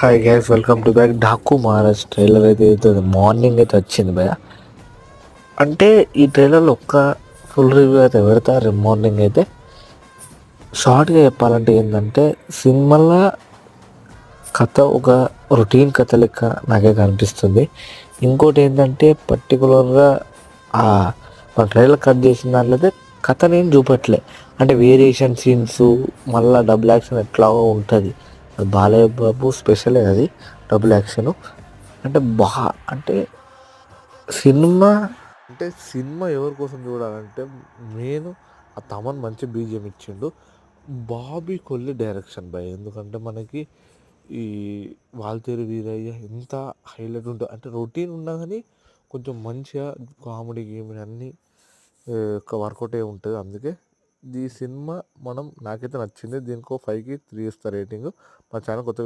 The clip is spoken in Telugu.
Hi guys, welcome to back. Daaku Maharaj trailer అయితే మార్నింగ్ అయితే వచ్చింది భయ. అంటే ఈ ట్రైలర్లో ఒక్క ఫుల్ రివ్యూ అయితే పెడతా రేపు మార్నింగ్ అయితే. షార్ట్గా చెప్పాలంటే ఏంటంటే సినిమాలో కథ ఒక రొటీన్ కథ లెక్క నాకైతే అనిపిస్తుంది. ఇంకోటి ఏంటంటే పర్టికులర్గా మన ట్రైలర్ కట్ చేసిన దాంట్లో అయితే కథ నేను చూపట్లే. అంటే వేరియేషన్ సీన్స్ మళ్ళీ డబుల్ యాక్షన్ ఎట్లాగో ఉంటుంది. అది బాలయ్య బాబు స్పెషలే అది డబుల్ యాక్షను. అంటే అంటే సినిమా సినిమా ఎవరి కోసం చూడాలంటే మెయిన్ ఆ తమన్ మంచి బీజిఎం ఇచ్చిండు. బాబీ కొల్లి డైరెక్షన్ భయ్. ఎందుకంటే మనకి ఈ వాల్తేరు వీరయ్య ఎంత హైలైట్ ఉంటుంది అంటే రొటీన్ ఉన్నా కానీ కొంచెం మంచిగా కామెడీ గేమ్ అన్నీ వర్కౌట్ అయి ఉంటుంది. అందుకే ఈ సినిమా నాకైతే నచ్చింది. దీనికో 5కి 3 ఇస్తా రేటింగ్. మా ఛానల్ కొత్త